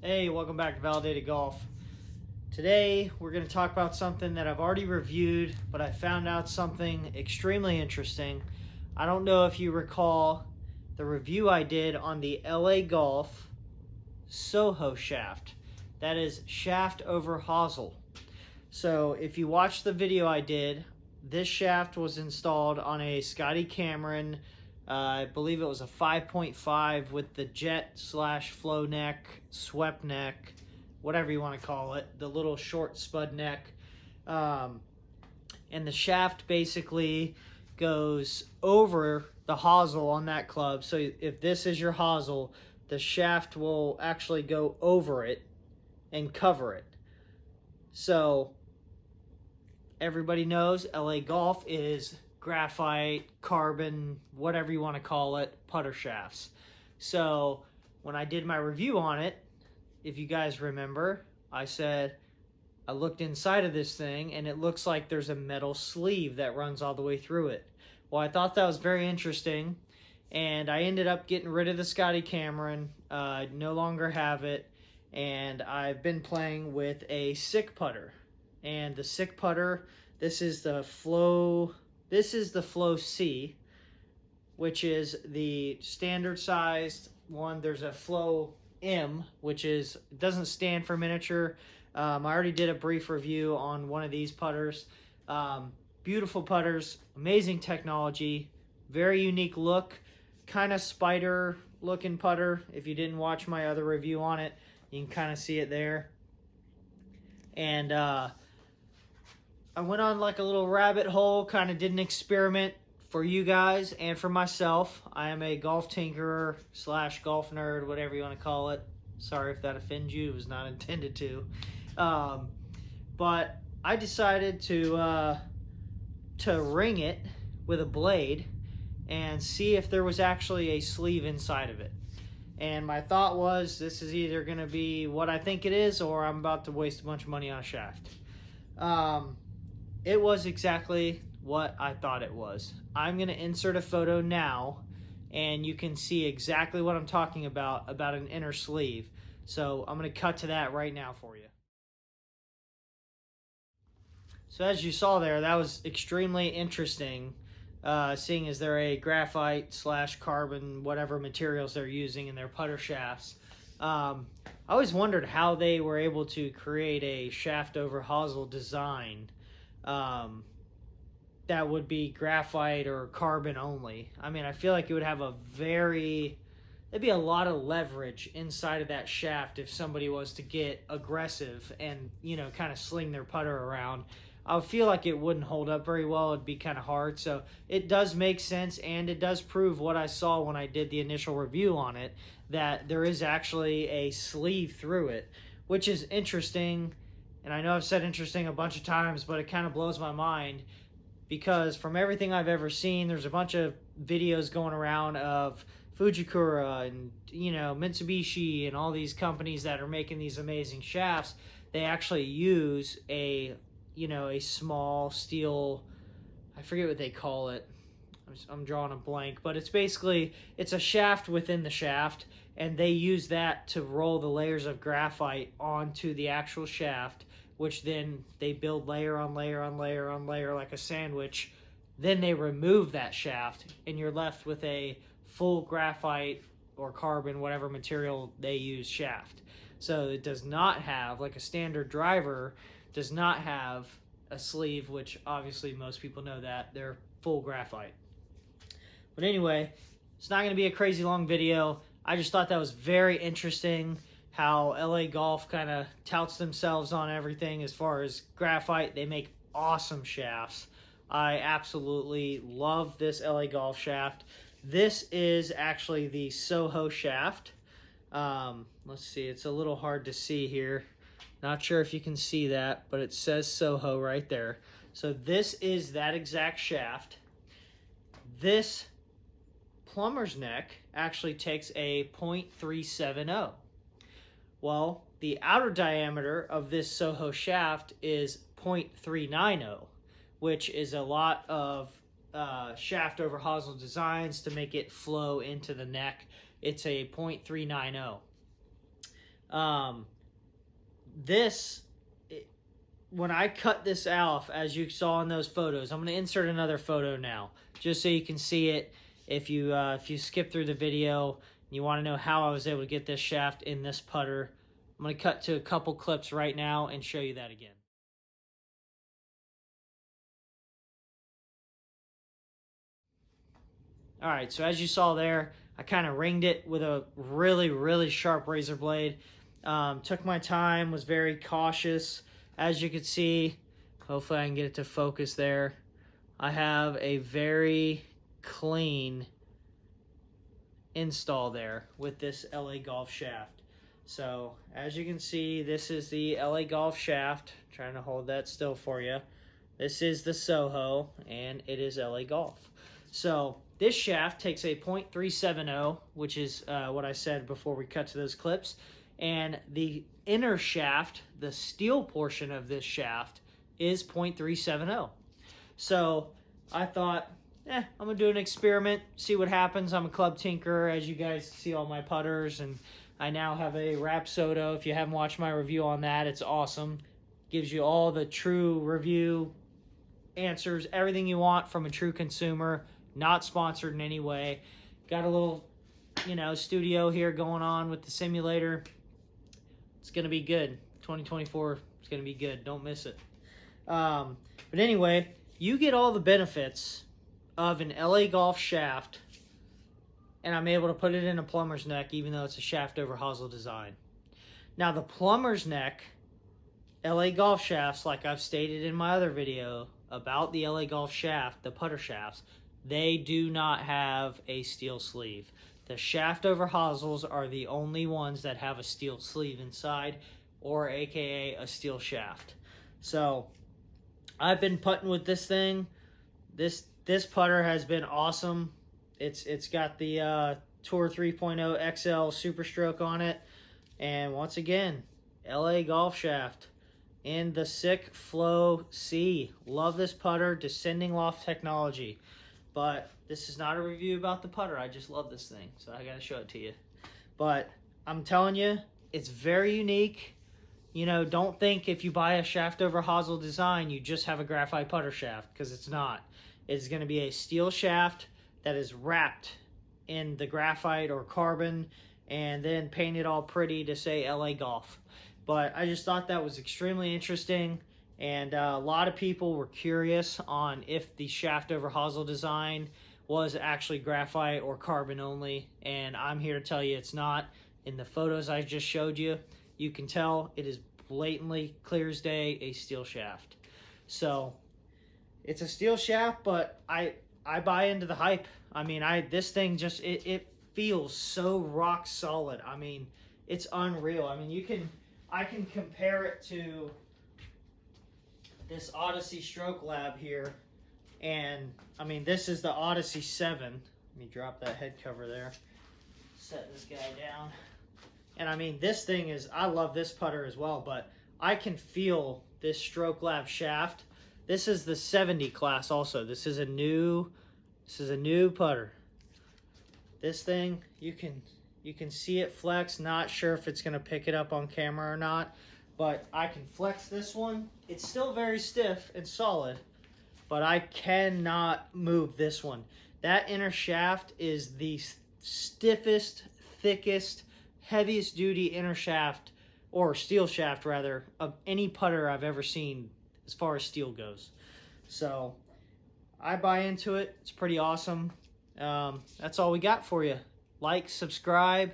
Hey, welcome back to Validated Golf. Today we're going to talk about something that I've already reviewed, but I found out something extremely interesting. I don't know if you recall the review I did on the LA Golf Soho shaft. That is shaft over hosel. So if you watch the video I did, this shaft was installed on a Scotty Cameron, I believe it was a 5.5 with the jet / flow neck, swept neck, whatever you want to call it, the little short spud neck. And the shaft basically goes over the hosel on that club. So if this is your hosel, the shaft will actually go over it and cover it. So everybody knows LA Golf is graphite, carbon, whatever you want to call it, putter shafts. So when I did my review on it, if you guys remember, I said I looked inside of this thing and it looks like there's a metal sleeve that runs all the way through it. Well, I thought that was very interesting, and I ended up getting rid of the Scotty Cameron. I no longer have it, and I've been playing with a Sick putter. And the Sick putter, this is the Flow C, which is the standard sized one. There's a Flow M, which doesn't stand for miniature. I already did a brief review on one of these putters. Beautiful putters, amazing technology, very unique look, kind of spider looking putter. If you didn't watch my other review on it, you can kind of see it there. And I went on like a little rabbit hole, kind of did an experiment for you guys and for myself. I am a golf tinkerer / golf nerd, whatever you want to call it. Sorry if that offends you. It was not intended to. But I decided to ring it with a blade and see if there was actually a sleeve inside of it. And my thought was, this is either going to be what I think it is, or I'm about to waste a bunch of money on a shaft. It was exactly what I thought it was. I'm going to insert a photo now, and you can see exactly what I'm talking about an inner sleeve. So I'm going to cut to that right now for you. So as you saw there, that was extremely interesting, seeing as they're a graphite / carbon, whatever materials they're using in their putter shafts. I always wondered how they were able to create a shaft over hosel design that would be graphite or carbon only. I mean, I feel like it would have there'd be a lot of leverage inside of that shaft if somebody was to get aggressive and, kind of sling their putter around. I feel like it wouldn't hold up very well. It'd be kind of hard. So it does make sense, and it does prove what I saw when I did the initial review on it, that there is actually a sleeve through it, which is interesting. And I know I've said interesting a bunch of times, but it kind of blows my mind, because from everything I've ever seen, there's a bunch of videos going around of Fujikura and, Mitsubishi and all these companies that are making these amazing shafts. They actually use a small steel, I forget what they call it. I'm drawing a blank, but it's a shaft within the shaft, and they use that to roll the layers of graphite onto the actual shaft, which then they build layer on layer on layer on layer like a sandwich. Then they remove that shaft, and you're left with a full graphite or carbon, whatever material they use, shaft. So it does not have, like a standard driver, does not have a sleeve, which obviously most people know that. They're full graphite. But anyway, it's not going to be a crazy long video. I just thought that was very interesting, how LA Golf kind of touts themselves on everything as far as graphite. They make awesome shafts. I absolutely love this LA Golf shaft. This is actually the Soho shaft. Let's see, it's a little hard to see here. Not sure if you can see that, but it says Soho right there. So this is that exact shaft. This plumber's neck actually takes a .370. Well, the outer diameter of this Soho shaft is .390, which is a lot of shaft over hosel designs to make it flow into the neck. It's a .390. Um, this, when I cut this off, as you saw in those photos, I'm going to insert another photo now, just so you can see it. If you skip through the video and you want to know how I was able to get this shaft in this putter, I'm going to cut to a couple clips right now and show you that again. All right, so as you saw there, I kind of ringed it with a really, really sharp razor blade. Took my time, was very cautious. As you can see, hopefully I can get it to focus there. I have a very clean install there with this LA Golf shaft. So as you can see, this is the LA Golf shaft. I'm trying to hold that still for you. This is the Soho, and it is LA Golf. So this shaft takes a .370, which is what I said before we cut to those clips. And the inner shaft, the steel portion of this shaft, is .370. So I thought, I'm going to do an experiment, see what happens. I'm a club tinkerer, as you guys see all my putters, and I now have a Rapsodo. If you haven't watched my review on that, it's awesome. Gives you all the true review answers, everything you want from a true consumer. Not sponsored in any way. Got a little, studio here going on with the simulator. It's going to be good. 2024 is going to be good. Don't miss it. But anyway, you get all the benefits of an LA Golf shaft, and I'm able to put it in a plumber's neck, even though it's a shaft over hosel design. Now, the plumber's neck LA Golf shafts, like I've stated in my other video about the LA Golf shaft, the putter shafts, they do not have a steel sleeve. The shaft over hosels are the only ones that have a steel sleeve inside, or AKA a steel shaft. So I've been putting with this thing. This putter has been awesome. It's got the Tour 3.0 XL Super Stroke on it, and once again, LA Golf shaft in the Sick Flow C. Love this putter, descending loft technology. But this is not a review about the putter. I just love this thing, so I got to show it to you. But I'm telling you, it's very unique. Don't think if you buy a shaft over hosel design, you just have a graphite putter shaft, because it's not. It's going to be a steel shaft that is wrapped in the graphite or carbon and then painted all pretty to say LA Golf. But I just thought that was extremely interesting. And a lot of people were curious on if the shaft over hosel design was actually graphite or carbon only. And I'm here to tell you it's not. In the photos I just showed you, you can tell it is blatantly, clear as day, a steel shaft. So it's a steel shaft, but I buy into the hype. I mean, this thing just, it feels so rock solid. I mean, it's unreal. I mean, I can compare it to this Odyssey Stroke Lab here, and I mean, this is the Odyssey 7. Let me drop that head cover there, set this guy down. And I mean, this thing is, I love this putter as well, but I can feel this Stroke Lab shaft. This is the 70 class also. This is a new putter. This thing, you can see it flex. Not sure if it's gonna pick it up on camera or not, but I can flex this one. It's still very stiff and solid, but I cannot move this one. That inner shaft is the stiffest, thickest, heaviest duty inner shaft, or steel shaft rather, of any putter I've ever seen as far as steel goes. So I buy into it. It's pretty awesome. That's all we got for you. Like, subscribe.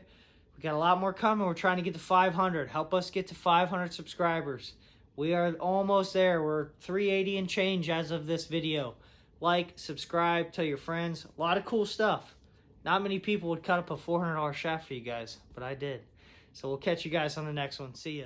We got a lot more coming. We're trying to get to 500. Help us get to 500 subscribers. We are almost there. We're 380 and change as of this video. Like, subscribe, tell your friends. A lot of cool stuff. Not many people would cut up a $400 shaft for you guys, but I did. So we'll catch you guys on the next one. See ya.